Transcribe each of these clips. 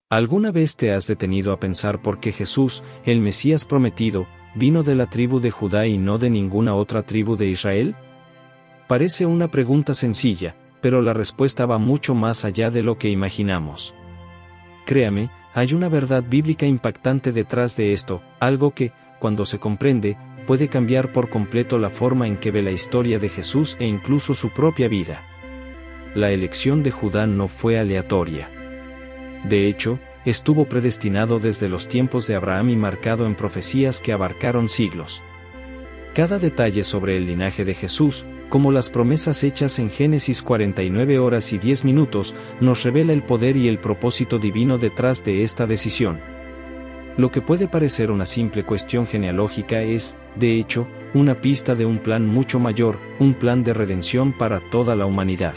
¿Alguna vez te has detenido a pensar por qué Jesús, el Mesías prometido, vino de la tribu de Judá y no de ninguna otra tribu de Israel? Parece una pregunta sencilla, pero la respuesta va mucho más allá de lo que imaginamos. Créame, hay una verdad bíblica impactante detrás de esto, algo que, cuando se comprende, puede cambiar por completo la forma en que ve la historia de Jesús e incluso su propia vida. La elección de Judá no fue aleatoria. De hecho, estuvo predestinado desde los tiempos de Abraham y marcado en profecías que abarcaron siglos. Cada detalle sobre el linaje de Jesús, como las promesas hechas en Génesis 49 horas y 10 minutos, nos revela el poder y el propósito divino detrás de esta decisión. Lo que puede parecer una simple cuestión genealógica es, de hecho, una pista de un plan mucho mayor, un plan de redención para toda la humanidad.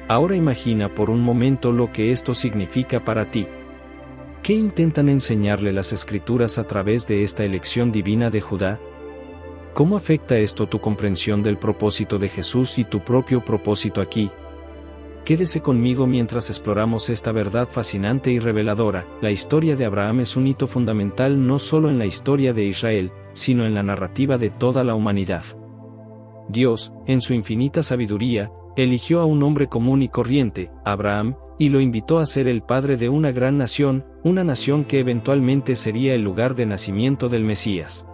Ahora imagina por un momento lo que esto significa para ti. ¿Qué intentan enseñarle las Escrituras a través de esta elección divina de Judá? ¿Cómo afecta esto tu comprensión del propósito de Jesús y tu propio propósito aquí? Quédese conmigo mientras exploramos esta verdad fascinante y reveladora. La historia de Abraham es un hito fundamental no solo en la historia de Israel, sino en la narrativa de toda la humanidad. Dios, en su infinita sabiduría, eligió a un hombre común y corriente, Abraham, y lo invitó a ser el padre de una gran nación, una nación que eventualmente sería el lugar de nacimiento del Mesías.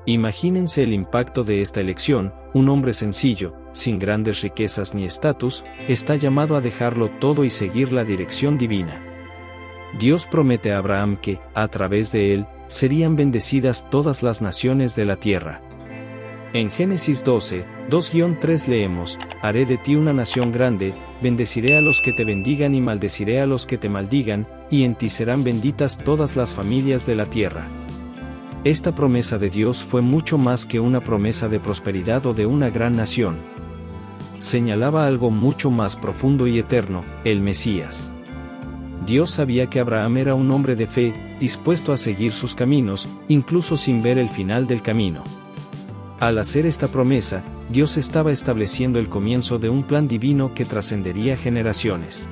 Imagínense el impacto de esta elección. Un hombre sencillo, sin grandes riquezas ni estatus, está llamado a dejarlo todo y seguir la dirección divina. Dios promete a Abraham que, a través de él, serían bendecidas todas las naciones de la tierra. En Génesis 12, 2-3 leemos: «Haré de ti una nación grande, bendeciré a los que te bendigan y maldeciré a los que te maldigan, y en ti serán benditas todas las familias de la tierra». Esta promesa de Dios fue mucho más que una promesa de prosperidad o de una gran nación. Señalaba algo mucho más profundo y eterno, el Mesías. Dios sabía que Abraham era un hombre de fe, dispuesto a seguir sus caminos, incluso sin ver el final del camino. Al hacer esta promesa, Dios estaba estableciendo el comienzo de un plan divino que trascendería generaciones.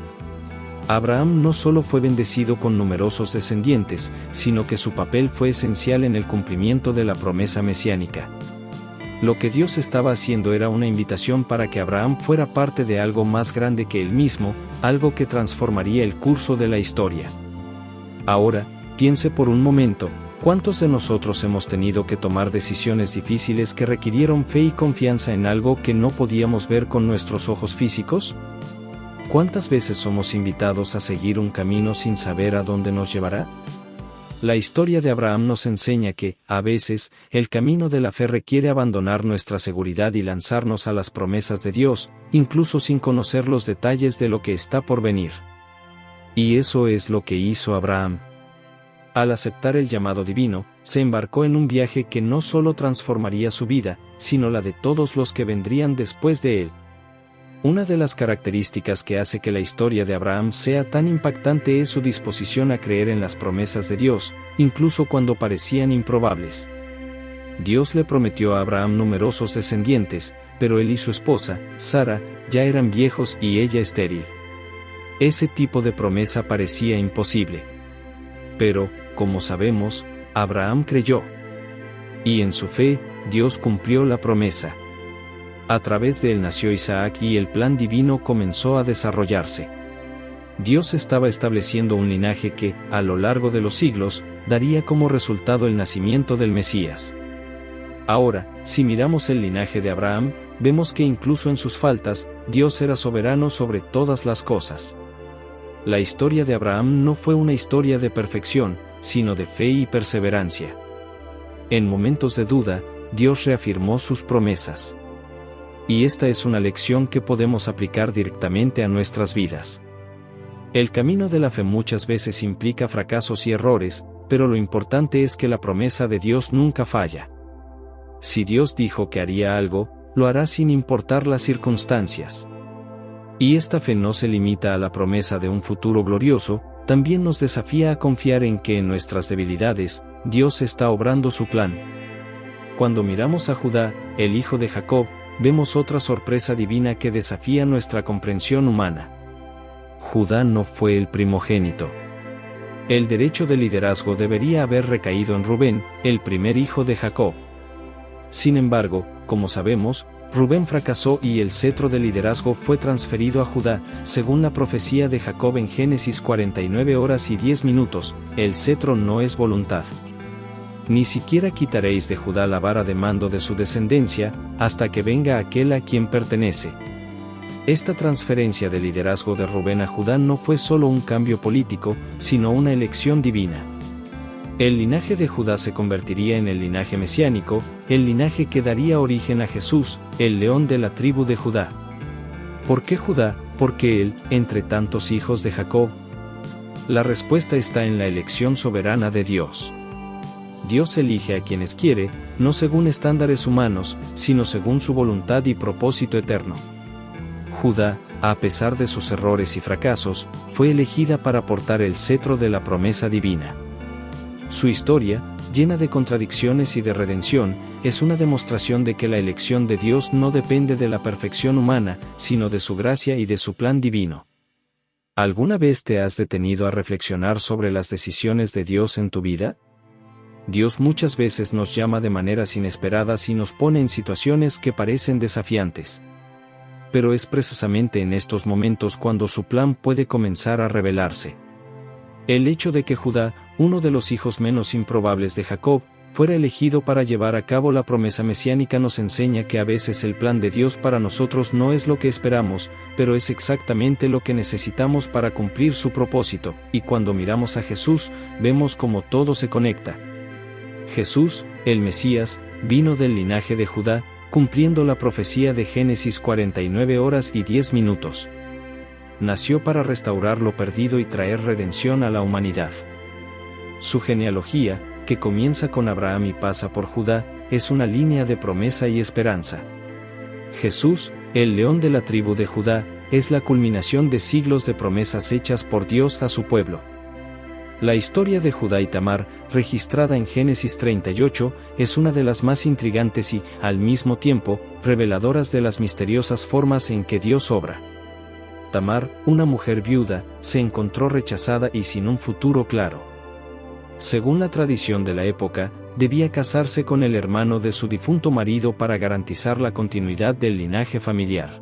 Abraham no solo fue bendecido con numerosos descendientes, sino que su papel fue esencial en el cumplimiento de la promesa mesiánica. Lo que Dios estaba haciendo era una invitación para que Abraham fuera parte de algo más grande que él mismo, algo que transformaría el curso de la historia. Ahora, piense por un momento, ¿cuántos de nosotros hemos tenido que tomar decisiones difíciles que requirieron fe y confianza en algo que no podíamos ver con nuestros ojos físicos? ¿Cuántas veces somos invitados a seguir un camino sin saber a dónde nos llevará? La historia de Abraham nos enseña que, a veces, el camino de la fe requiere abandonar nuestra seguridad y lanzarnos a las promesas de Dios, incluso sin conocer los detalles de lo que está por venir. Y eso es lo que hizo Abraham. Al aceptar el llamado divino, se embarcó en un viaje que no solo transformaría su vida, sino la de todos los que vendrían después de él. Una de las características que hace que la historia de Abraham sea tan impactante es su disposición a creer en las promesas de Dios, incluso cuando parecían improbables. Dios le prometió a Abraham numerosos descendientes, pero él y su esposa, Sara, ya eran viejos y ella estéril. Ese tipo de promesa parecía imposible. Pero, como sabemos, Abraham creyó. Y en su fe, Dios cumplió la promesa. A través de él nació Isaac y el plan divino comenzó a desarrollarse. Dios estaba estableciendo un linaje que, a lo largo de los siglos, daría como resultado el nacimiento del Mesías. Ahora, si miramos el linaje de Abraham, vemos que incluso en sus faltas, Dios era soberano sobre todas las cosas. La historia de Abraham no fue una historia de perfección, sino de fe y perseverancia. En momentos de duda, Dios reafirmó sus promesas. Y esta es una lección que podemos aplicar directamente a nuestras vidas. El camino de la fe muchas veces implica fracasos y errores, pero lo importante es que la promesa de Dios nunca falla. Si Dios dijo que haría algo, lo hará sin importar las circunstancias. Y esta fe no se limita a la promesa de un futuro glorioso, también nos desafía a confiar en que en nuestras debilidades, Dios está obrando su plan. Cuando miramos a Judá, el hijo de Jacob, vemos otra sorpresa divina que desafía nuestra comprensión humana. Judá no fue el primogénito. El derecho de liderazgo debería haber recaído en Rubén, el primer hijo de Jacob. Sin embargo, como sabemos, Rubén fracasó y el cetro de liderazgo fue transferido a Judá, según la profecía de Jacob en Génesis 49 horas y 10 minutos, el cetro no es voluntad. Ni siquiera quitaréis de Judá la vara de mando de su descendencia, hasta que venga aquel a quien pertenece. Esta transferencia de liderazgo de Rubén a Judá no fue solo un cambio político, sino una elección divina. El linaje de Judá se convertiría en el linaje mesiánico, el linaje que daría origen a Jesús, el león de la tribu de Judá. ¿Por qué Judá? ¿Por qué él, entre tantos hijos de Jacob? La respuesta está en la elección soberana de Dios. Dios elige a quienes quiere, no según estándares humanos, sino según su voluntad y propósito eterno. Judá, a pesar de sus errores y fracasos, fue elegida para portar el cetro de la promesa divina. Su historia, llena de contradicciones y de redención, es una demostración de que la elección de Dios no depende de la perfección humana, sino de su gracia y de su plan divino. ¿Alguna vez te has detenido a reflexionar sobre las decisiones de Dios en tu vida? Dios muchas veces nos llama de maneras inesperadas y nos pone en situaciones que parecen desafiantes. Pero es precisamente en estos momentos cuando su plan puede comenzar a revelarse. El hecho de que Judá, uno de los hijos menos improbables de Jacob, fuera elegido para llevar a cabo la promesa mesiánica nos enseña que a veces el plan de Dios para nosotros no es lo que esperamos, pero es exactamente lo que necesitamos para cumplir su propósito, y cuando miramos a Jesús, vemos cómo todo se conecta. Jesús, el Mesías, vino del linaje de Judá, cumpliendo la profecía de Génesis 49 horas y 10 minutos. Nació para restaurar lo perdido y traer redención a la humanidad. Su genealogía, que comienza con Abraham y pasa por Judá, es una línea de promesa y esperanza. Jesús, el león de la tribu de Judá, es la culminación de siglos de promesas hechas por Dios a su pueblo. La historia de Judá y Tamar, registrada en Génesis 38, es una de las más intrigantes y, al mismo tiempo, reveladoras de las misteriosas formas en que Dios obra. Tamar, una mujer viuda, se encontró rechazada y sin un futuro claro. Según la tradición de la época, debía casarse con el hermano de su difunto marido para garantizar la continuidad del linaje familiar.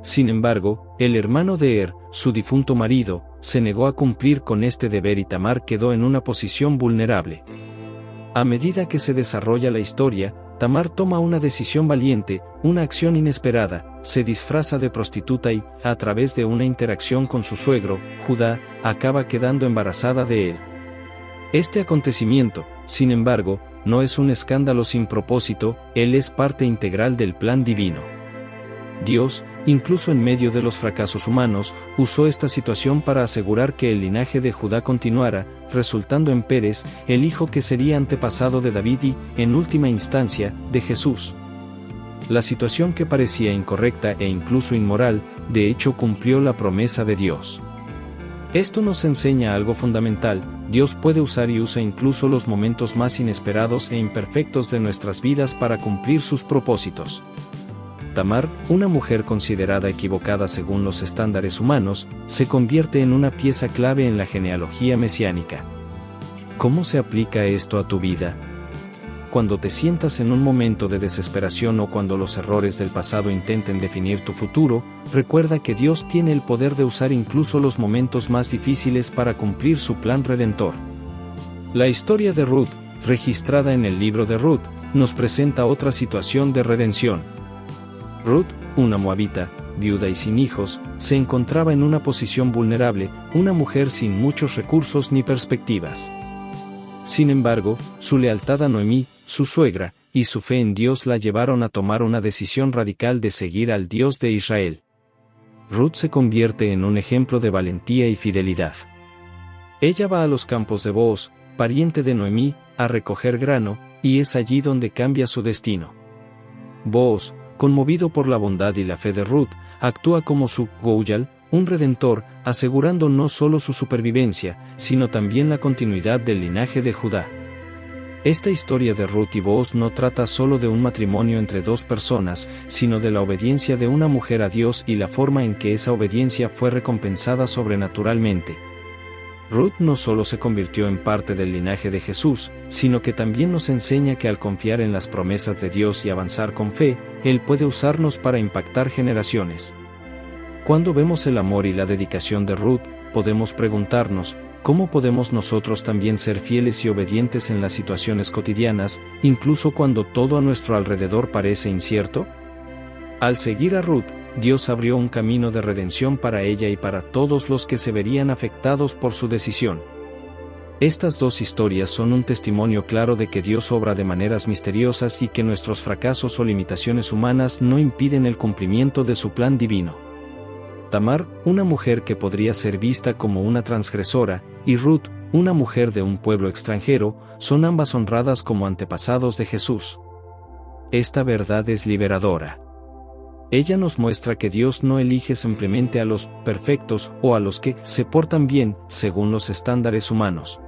Sin embargo, el hermano de su difunto marido, se negó a cumplir con este deber y Tamar quedó en una posición vulnerable. A medida que se desarrolla la historia, Tamar toma una decisión valiente, una acción inesperada, se disfraza de prostituta y, a través de una interacción con su suegro, Judá, acaba quedando embarazada de él. Este acontecimiento, sin embargo, no es un escándalo sin propósito, él es parte integral del plan divino. Dios, incluso en medio de los fracasos humanos, usó esta situación para asegurar que el linaje de Judá continuara, resultando en Pérez, el hijo que sería antepasado de David y, en última instancia, de Jesús. La situación que parecía incorrecta e incluso inmoral, de hecho cumplió la promesa de Dios. Esto nos enseña algo fundamental: Dios puede usar y usa incluso los momentos más inesperados e imperfectos de nuestras vidas para cumplir sus propósitos. Tamar, una mujer considerada equivocada según los estándares humanos, se convierte en una pieza clave en la genealogía mesiánica. ¿Cómo se aplica esto a tu vida? Cuando te sientas en un momento de desesperación o cuando los errores del pasado intenten definir tu futuro, recuerda que Dios tiene el poder de usar incluso los momentos más difíciles para cumplir su plan redentor. La historia de Ruth, registrada en el libro de Ruth, nos presenta otra situación de redención. Ruth, una moabita, viuda y sin hijos, se encontraba en una posición vulnerable, una mujer sin muchos recursos ni perspectivas. Sin embargo, su lealtad a Noemí, su suegra, y su fe en Dios la llevaron a tomar una decisión radical de seguir al Dios de Israel. Ruth se convierte en un ejemplo de valentía y fidelidad. Ella va a los campos de Booz, pariente de Noemí, a recoger grano, y es allí donde cambia su destino. Booz, conmovido por la bondad y la fe de Ruth, actúa como su Gouyal, un redentor, asegurando no solo su supervivencia, sino también la continuidad del linaje de Judá. Esta historia de Ruth y Booz no trata solo de un matrimonio entre dos personas, sino de la obediencia de una mujer a Dios y la forma en que esa obediencia fue recompensada sobrenaturalmente. Ruth no solo se convirtió en parte del linaje de Jesús, sino que también nos enseña que al confiar en las promesas de Dios y avanzar con fe, Él puede usarnos para impactar generaciones. Cuando vemos el amor y la dedicación de Ruth, podemos preguntarnos, ¿cómo podemos nosotros también ser fieles y obedientes en las situaciones cotidianas, incluso cuando todo a nuestro alrededor parece incierto? Al seguir a Ruth, Dios abrió un camino de redención para ella y para todos los que se verían afectados por su decisión. Estas dos historias son un testimonio claro de que Dios obra de maneras misteriosas y que nuestros fracasos o limitaciones humanas no impiden el cumplimiento de su plan divino. Tamar, una mujer que podría ser vista como una transgresora, y Ruth, una mujer de un pueblo extranjero, son ambas honradas como antepasados de Jesús. Esta verdad es liberadora. Ella nos muestra que Dios no elige simplemente a los perfectos o a los que se portan bien, según los estándares humanos.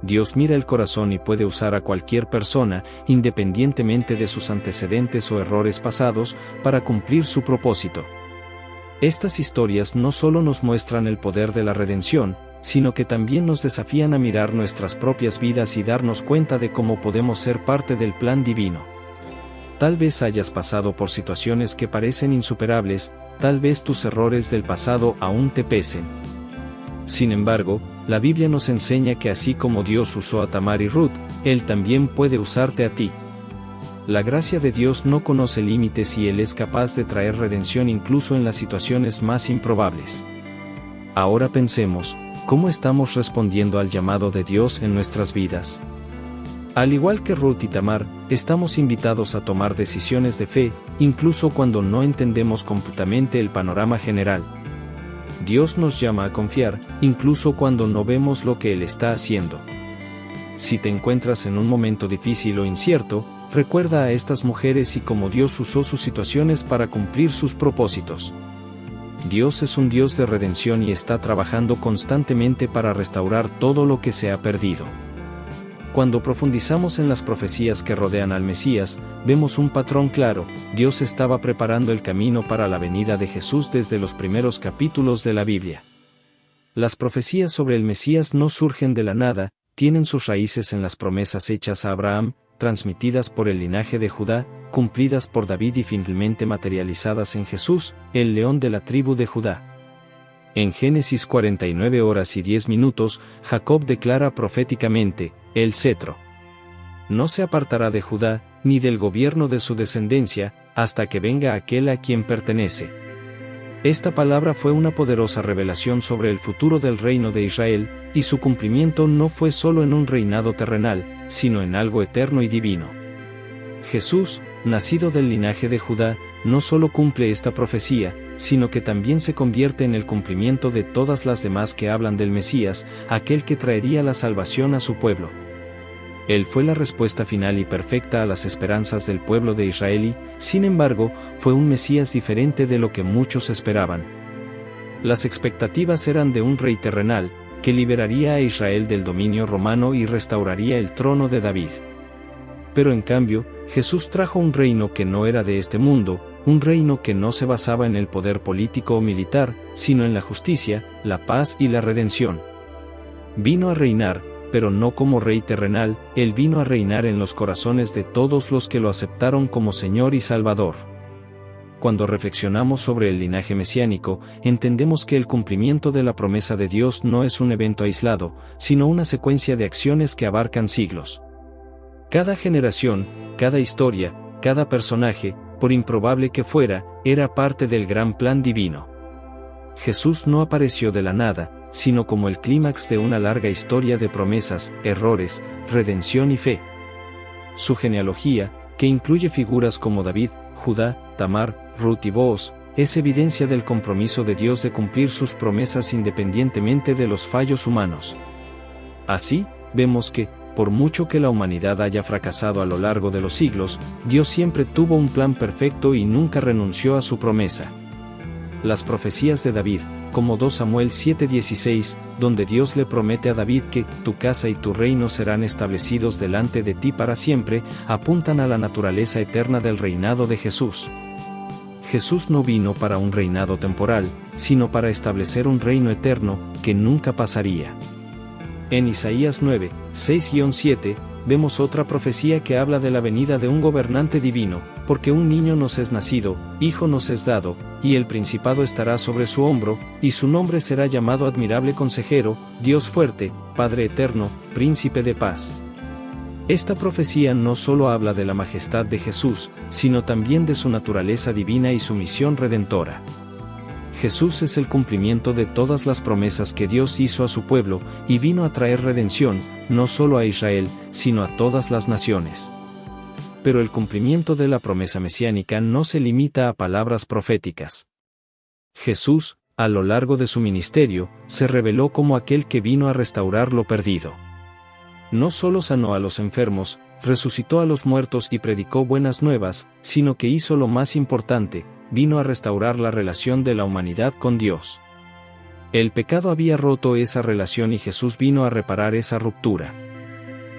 Dios mira el corazón y puede usar a cualquier persona, independientemente de sus antecedentes o errores pasados, para cumplir su propósito. Estas historias no solo nos muestran el poder de la redención, sino que también nos desafían a mirar nuestras propias vidas y darnos cuenta de cómo podemos ser parte del plan divino. Tal vez hayas pasado por situaciones que parecen insuperables, tal vez tus errores del pasado aún te pesen. Sin embargo, la Biblia nos enseña que así como Dios usó a Tamar y Ruth, Él también puede usarte a ti. La gracia de Dios no conoce límites y Él es capaz de traer redención incluso en las situaciones más improbables. Ahora pensemos, ¿cómo estamos respondiendo al llamado de Dios en nuestras vidas? Al igual que Ruth y Tamar, estamos invitados a tomar decisiones de fe, incluso cuando no entendemos completamente el panorama general. Dios nos llama a confiar, incluso cuando no vemos lo que Él está haciendo. Si te encuentras en un momento difícil o incierto, recuerda a estas mujeres y cómo Dios usó sus situaciones para cumplir sus propósitos. Dios es un Dios de redención y está trabajando constantemente para restaurar todo lo que se ha perdido. Cuando profundizamos en las profecías que rodean al Mesías, vemos un patrón claro: Dios estaba preparando el camino para la venida de Jesús desde los primeros capítulos de la Biblia. Las profecías sobre el Mesías no surgen de la nada, tienen sus raíces en las promesas hechas a Abraham, transmitidas por el linaje de Judá, cumplidas por David y finalmente materializadas en Jesús, el león de la tribu de Judá. En Génesis 49:10, Jacob declara proféticamente: el cetro no se apartará de Judá, ni del gobierno de su descendencia, hasta que venga aquel a quien pertenece. Esta palabra fue una poderosa revelación sobre el futuro del reino de Israel, y su cumplimiento no fue solo en un reinado terrenal, sino en algo eterno y divino. Jesús, nacido del linaje de Judá, no solo cumple esta profecía, sino que también se convierte en el cumplimiento de todas las demás que hablan del Mesías, aquel que traería la salvación a su pueblo. Él fue la respuesta final y perfecta a las esperanzas del pueblo de Israel y, sin embargo, fue un Mesías diferente de lo que muchos esperaban. Las expectativas eran de un rey terrenal, que liberaría a Israel del dominio romano y restauraría el trono de David. Pero en cambio, Jesús trajo un reino que no era de este mundo, un reino que no se basaba en el poder político o militar, sino en la justicia, la paz y la redención. Vino a reinar, pero no como rey terrenal, Él vino a reinar en los corazones de todos los que lo aceptaron como Señor y Salvador. Cuando reflexionamos sobre el linaje mesiánico, entendemos que el cumplimiento de la promesa de Dios no es un evento aislado, sino una secuencia de acciones que abarcan siglos. Cada generación, cada historia, cada personaje, por improbable que fuera, era parte del gran plan divino. Jesús no apareció de la nada, sino como el clímax de una larga historia de promesas, errores, redención y fe. Su genealogía, que incluye figuras como David, Judá, Tamar, Ruth y Booz, es evidencia del compromiso de Dios de cumplir sus promesas independientemente de los fallos humanos. Así, vemos que, por mucho que la humanidad haya fracasado a lo largo de los siglos, Dios siempre tuvo un plan perfecto y nunca renunció a su promesa. Las profecías de David, como 2 Samuel 7:16, donde Dios le promete a David que tu casa y tu reino serán establecidos delante de ti para siempre, apuntan a la naturaleza eterna del reinado de Jesús. Jesús no vino para un reinado temporal, sino para establecer un reino eterno, que nunca pasaría. En Isaías 9, 6-7, vemos otra profecía que habla de la venida de un gobernante divino, porque un niño nos es nacido, hijo nos es dado, y el principado estará sobre su hombro, y su nombre será llamado Admirable Consejero, Dios Fuerte, Padre Eterno, Príncipe de Paz. Esta profecía no solo habla de la majestad de Jesús, sino también de su naturaleza divina y su misión redentora. Jesús es el cumplimiento de todas las promesas que Dios hizo a su pueblo, y vino a traer redención, no solo a Israel, sino a todas las naciones. Pero el cumplimiento de la promesa mesiánica no se limita a palabras proféticas. Jesús, a lo largo de su ministerio, se reveló como aquel que vino a restaurar lo perdido. No solo sanó a los enfermos, resucitó a los muertos y predicó buenas nuevas, sino que hizo lo más importante, vino a restaurar la relación de la humanidad con Dios. El pecado había roto esa relación y Jesús vino a reparar esa ruptura.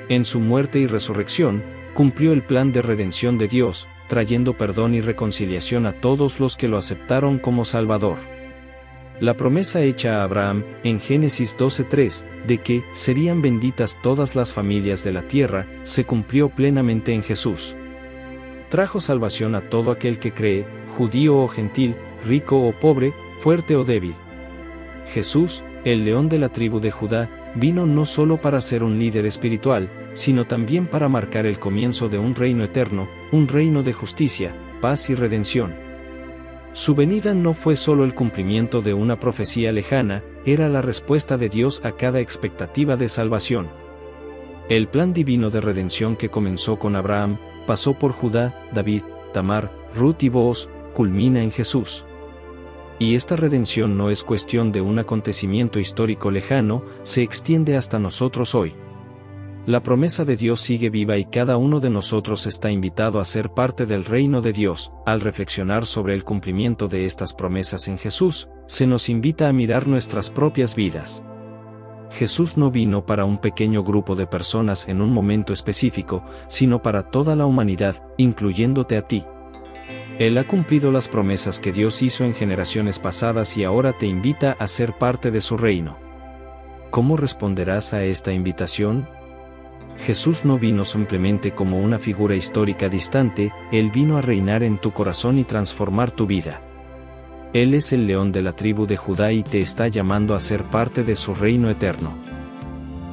En su muerte y resurrección, cumplió el plan de redención de Dios, trayendo perdón y reconciliación a todos los que lo aceptaron como Salvador. La promesa hecha a Abraham, en Génesis 12:3, de que serían benditas todas las familias de la tierra, se cumplió plenamente en Jesús. Trajo salvación a todo aquel que cree, judío o gentil, rico o pobre, fuerte o débil. Jesús, el león de la tribu de Judá, vino no solo para ser un líder espiritual, sino también para marcar el comienzo de un reino eterno, un reino de justicia, paz y redención. Su venida no fue solo el cumplimiento de una profecía lejana, era la respuesta de Dios a cada expectativa de salvación. El plan divino de redención que comenzó con Abraham, pasó por Judá, David, Tamar, Ruth y Booz, culmina en Jesús. Y esta redención no es cuestión de un acontecimiento histórico lejano, se extiende hasta nosotros hoy. La promesa de Dios sigue viva y cada uno de nosotros está invitado a ser parte del reino de Dios. Al reflexionar sobre el cumplimiento de estas promesas en Jesús, se nos invita a mirar nuestras propias vidas. Jesús no vino para un pequeño grupo de personas en un momento específico, sino para toda la humanidad, incluyéndote a ti. Él ha cumplido las promesas que Dios hizo en generaciones pasadas y ahora te invita a ser parte de su reino. ¿Cómo responderás a esta invitación? Jesús no vino simplemente como una figura histórica distante, Él vino a reinar en tu corazón y transformar tu vida. Él es el león de la tribu de Judá y te está llamando a ser parte de su reino eterno.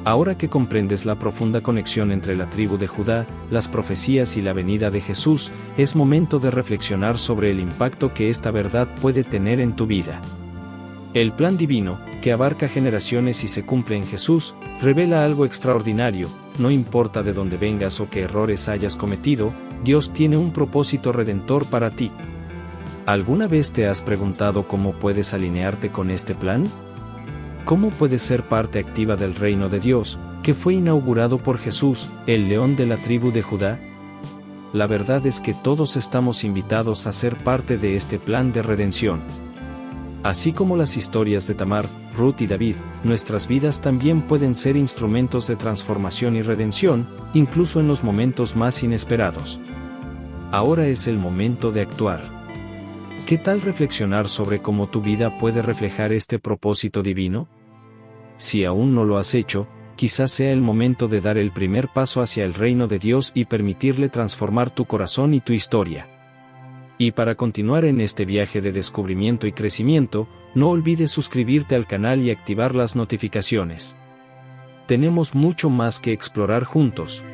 Ahora que comprendes la profunda conexión entre la tribu de Judá, las profecías y la venida de Jesús, es momento de reflexionar sobre el impacto que esta verdad puede tener en tu vida. El plan divino, que abarca generaciones y se cumple en Jesús, revela algo extraordinario. No importa de dónde vengas o qué errores hayas cometido, Dios tiene un propósito redentor para ti. ¿Alguna vez te has preguntado cómo puedes alinearte con este plan? ¿Cómo puedes ser parte activa del reino de Dios, que fue inaugurado por Jesús, el león de la tribu de Judá? La verdad es que todos estamos invitados a ser parte de este plan de redención. Así como las historias de Tamar, Ruth y David, nuestras vidas también pueden ser instrumentos de transformación y redención, incluso en los momentos más inesperados. Ahora es el momento de actuar. ¿Qué tal reflexionar sobre cómo tu vida puede reflejar este propósito divino? Si aún no lo has hecho, quizás sea el momento de dar el primer paso hacia el reino de Dios y permitirle transformar tu corazón y tu historia. Y para continuar en este viaje de descubrimiento y crecimiento, no olvides suscribirte al canal y activar las notificaciones. Tenemos mucho más que explorar juntos.